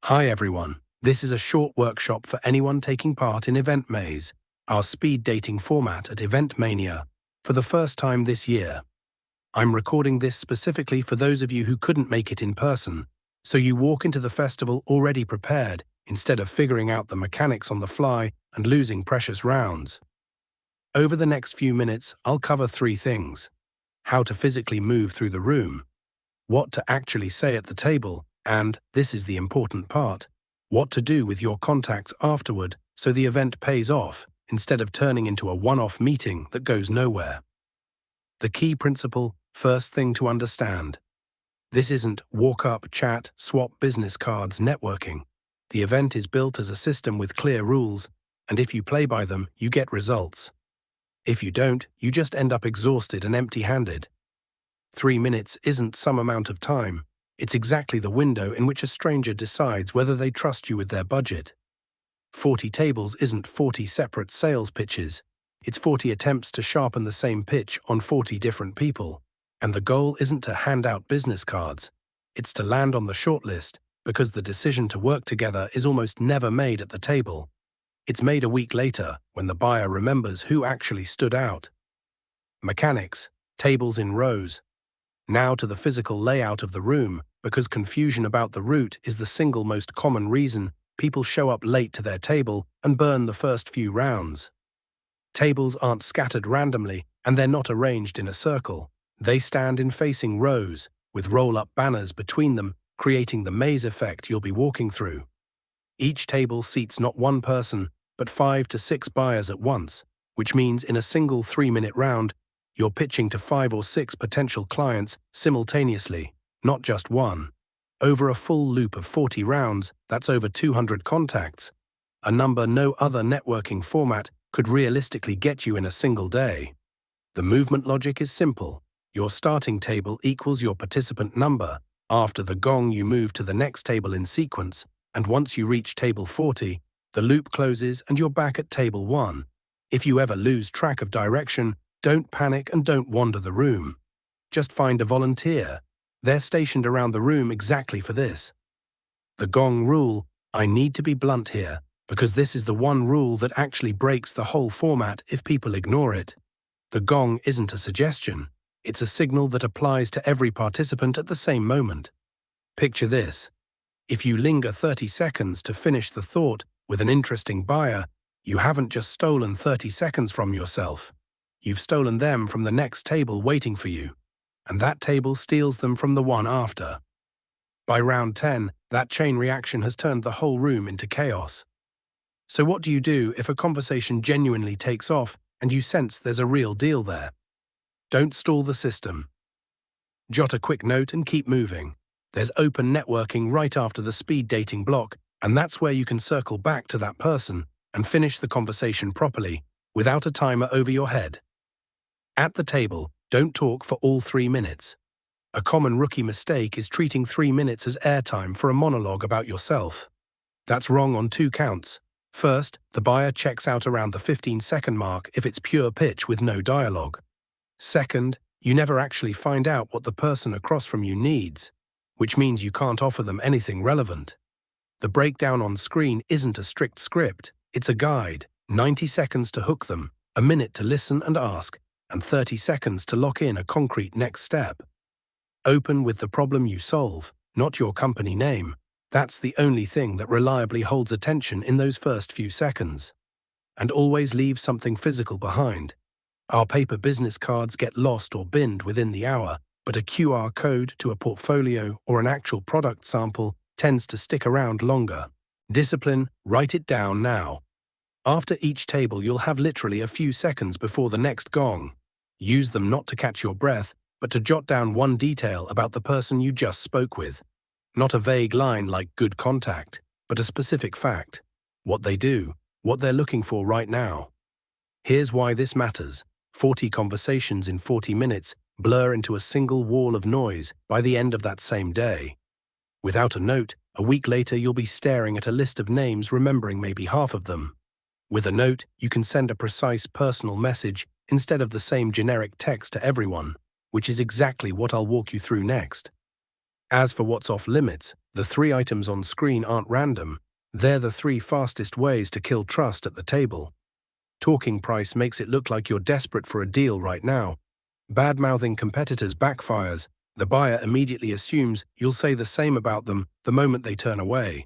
Hi everyone, this is a short workshop for anyone taking part in Event Maze, our speed dating format at Event Mania, for the first time this year. I'm recording this specifically for those of you who couldn't make it in person, so you walk into the festival already prepared instead of figuring out the mechanics on the fly and losing precious rounds. Over the next few minutes, I'll cover 3 things: how to physically move through the room, what to actually say at the table, and, this is the important part, what to do with your contacts afterward so the event pays off instead of turning into a one-off meeting that goes nowhere. The key principle, first thing to understand. This isn't walk up, chat, swap business cards networking. The event is built as a system with clear rules, and if you play by them, you get results. If you don't, you just end up exhausted and empty-handed. 3 minutes isn't some amount of time. It's exactly the window in which a stranger decides whether they trust you with their budget. 40 tables isn't 40 separate sales pitches. It's 40 attempts to sharpen the same pitch on 40 different people. And the goal isn't to hand out business cards. It's to land on the shortlist, because the decision to work together is almost never made at the table. It's made a week later, when the buyer remembers who actually stood out. Mechanics, tables in rows. Now to the physical layout of the room, because confusion about the route is the single most common reason people show up late to their table and burn the first few rounds. Tables aren't scattered randomly, and they're not arranged in a circle. They stand in facing rows, with roll-up banners between them, creating the maze effect you'll be walking through. Each table seats not one person, but 5 to 6 buyers at once, which means in a single 3-minute round, you're pitching to 5 or 6 potential clients simultaneously, not just one. Over a full loop of 40 rounds, that's over 200 contacts, a number no other networking format could realistically get you in a single day. The movement logic is simple. Your starting table equals your participant number. After the gong, you move to the next table in sequence, and once you reach table 40, the loop closes and you're back at table 1. If you ever lose track of direction, don't panic and don't wander the room. Just find a volunteer. They're stationed around the room exactly for this. The gong rule, I need to be blunt here, because this is the one rule that actually breaks the whole format if people ignore it. The gong isn't a suggestion. It's a signal that applies to every participant at the same moment. Picture this. If you linger 30 seconds to finish the thought with an interesting buyer, you haven't just stolen 30 seconds from yourself. You've stolen them from the next table waiting for you, and that table steals them from the one after. By round 10, that chain reaction has turned the whole room into chaos. So what do you do if a conversation genuinely takes off and you sense there's a real deal there? Don't stall the system. Jot a quick note and keep moving. There's open networking right after the speed dating block, and that's where you can circle back to that person and finish the conversation properly, without a timer over your head. At the table, don't talk for all 3 minutes. A common rookie mistake is treating 3 minutes as airtime for a monologue about yourself. That's wrong on 2 counts. First, the buyer checks out around the 15-second mark if it's pure pitch with no dialogue. Second, you never actually find out what the person across from you needs, which means you can't offer them anything relevant. The breakdown on screen isn't a strict script, it's a guide. 90 seconds to hook them, a minute to listen and ask, and 30 seconds to lock in a concrete next step. Open with the problem you solve, not your company name. That's the only thing that reliably holds attention in those first few seconds. And always leave something physical behind. Our paper business cards get lost or binned within the hour, but a QR code to a portfolio or an actual product sample tends to stick around longer. Discipline, write it down now. After each table, you'll have literally a few seconds before the next gong. Use them not to catch your breath, but to jot down one detail about the person you just spoke with. Not a vague line like good contact, but a specific fact. What they do, what they're looking for right now. Here's why this matters. 40 conversations in 40 minutes blur into a single wall of noise by the end of that same day. Without a note, a week later you'll be staring at a list of names remembering maybe half of them. With a note, you can send a precise personal message instead of the same generic text to everyone, which is exactly what I'll walk you through next. As for what's off limits, The 3 items on screen aren't random. They're the 3 fastest ways to kill trust at the table. Talking price makes it look like you're desperate for a deal right now. Bad-mouthing competitors backfires. The buyer immediately assumes you'll say the same about them the moment they turn away.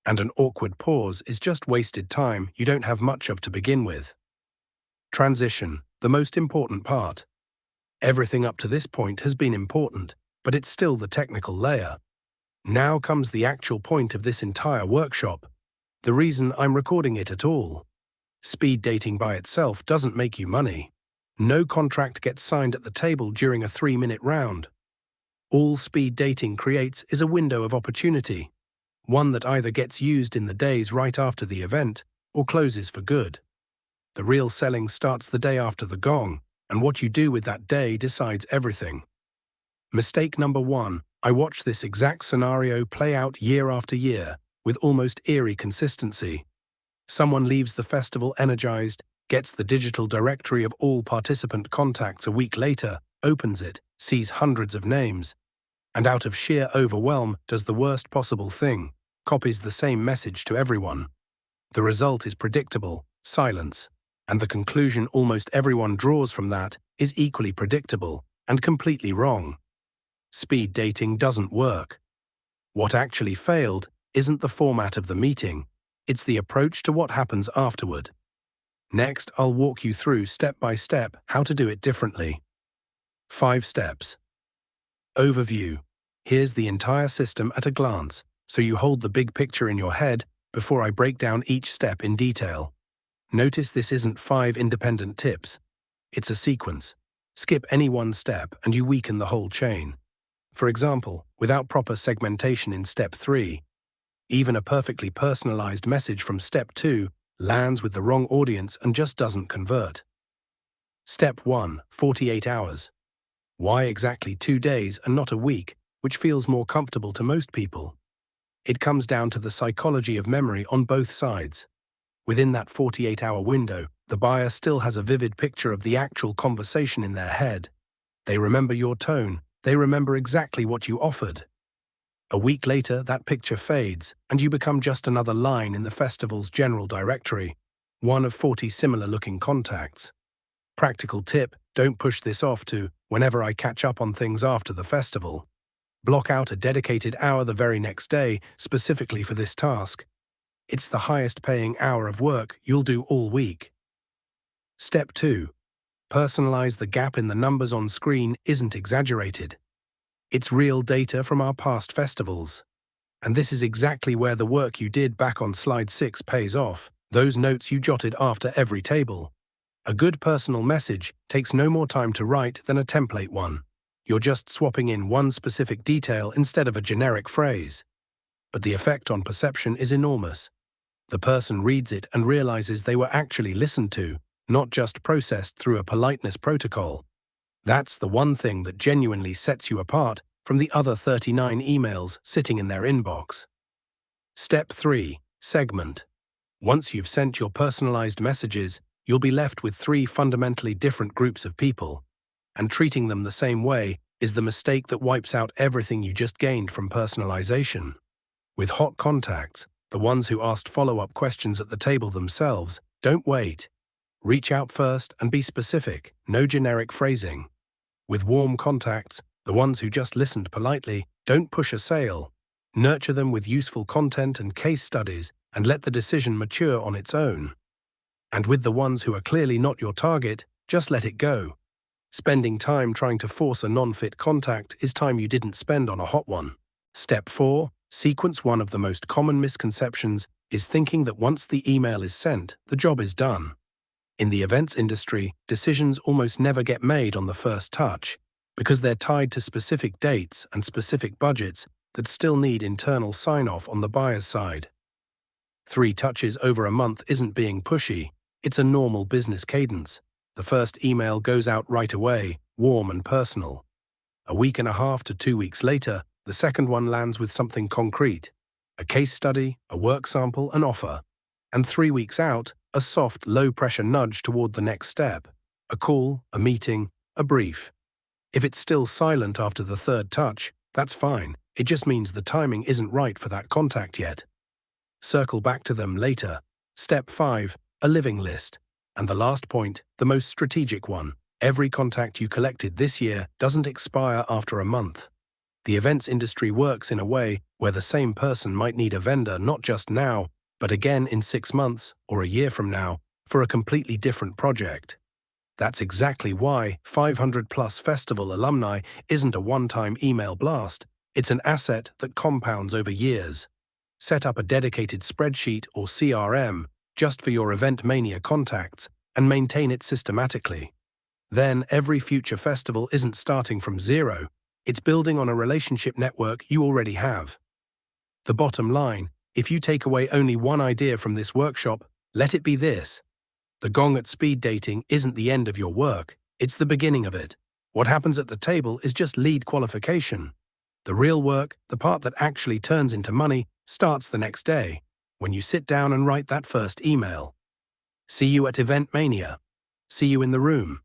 And an awkward pause is just wasted time you don't have much of to begin with. Transition, the most important part. Everything up to this point has been important, but it's still the technical layer. Now comes the actual point of this entire workshop. The reason I'm recording it at all. Speed dating by itself doesn't make you money. No contract gets signed at the table during a 3-minute round. All speed dating creates is a window of opportunity, one that either gets used in the days right after the event or closes for good. The real selling starts the day after the gong, and what you do with that day decides everything. Mistake number 1. I watch this exact scenario play out year after year, with almost eerie consistency. Someone leaves the festival energized, gets the digital directory of all participant contacts a week later, opens it, sees hundreds of names, and out of sheer overwhelm does the worst possible thing, copies the same message to everyone. The result is predictable, silence, and the conclusion almost everyone draws from that is equally predictable and completely wrong. Speed dating doesn't work. What actually failed isn't the format of the meeting, it's the approach to what happens afterward. Next, I'll walk you through step by step how to do it differently. 5 steps. Overview. Here's the entire system at a glance, so you hold the big picture in your head before I break down each step in detail. Notice this isn't 5 independent tips. It's a sequence. Skip any one step and you weaken the whole chain. For example, without proper segmentation in step 3, even a perfectly personalized message from step 2 lands with the wrong audience and just doesn't convert. Step 1, 48 hours. Why exactly 2 days and not a week, which feels more comfortable to most people? It comes down to the psychology of memory on both sides. Within that 48-hour window, the buyer still has a vivid picture of the actual conversation in their head. They remember your tone, they remember exactly what you offered. A week later, that picture fades, and you become just another line in the festival's general directory, one of 40 similar-looking contacts. Practical tip, don't push this off to whenever I catch up on things after the festival. Block out a dedicated hour the very next day specifically for this task. It's the highest-paying hour of work you'll do all week. Step 2. Personalize the gap in the numbers on screen isn't exaggerated. It's real data from our past festivals. And this is exactly where the work you did back on slide 6 pays off, those notes you jotted after every table. A good personal message takes no more time to write than a template one. You're just swapping in one specific detail instead of a generic phrase. But the effect on perception is enormous. The person reads it and realizes they were actually listened to, not just processed through a politeness protocol. That's the one thing that genuinely sets you apart from the other 39 emails sitting in their inbox. Step 3. Segment. Once you've sent your personalized messages, you'll be left with 3 fundamentally different groups of people, and treating them the same way is the mistake that wipes out everything you just gained from personalization. With hot contacts, the ones who asked follow-up questions at the table themselves, don't wait. Reach out first and be specific, no generic phrasing. With warm contacts, the ones who just listened politely, don't push a sale. Nurture them with useful content and case studies and let the decision mature on its own. And with the ones who are clearly not your target, just let it go. Spending time trying to force a non-fit contact is time you didn't spend on a hot one. Step 4. Sequence. One of the most common misconceptions is thinking that once the email is sent, the job is done. In the events industry, decisions almost never get made on the first touch because they're tied to specific dates and specific budgets that still need internal sign-off on the buyer's side. 3 touches over a month isn't being pushy, it's a normal business cadence. The first email goes out right away, warm and personal. A week and a half to 2 weeks later, the second one lands with something concrete, a case study, a work sample, an offer. And 3 weeks out, a soft, low-pressure nudge toward the next step, a call, a meeting, a brief. If it's still silent after the 3rd touch, that's fine. It just means the timing isn't right for that contact yet. Circle back to them later. Step 5. A living list. And the last point, the most strategic one. Every contact you collected this year doesn't expire after a month. The events industry works in a way where the same person might need a vendor not just now, but again in 6 months or a year from now for a completely different project. That's exactly why 500-plus festival alumni isn't a one-time email blast. It's an asset that compounds over years. Set up a dedicated spreadsheet or CRM just for your Eventmania contacts and maintain it systematically. Then every future festival isn't starting from zero. It's building on a relationship network you already have. The bottom line, if you take away only one idea from this workshop, let it be this. The gong at speed dating isn't the end of your work, it's the beginning of it. What happens at the table is just lead qualification. The real work, the part that actually turns into money, starts the next day, when you sit down and write that first email. See you at Eventmania. See you in the room.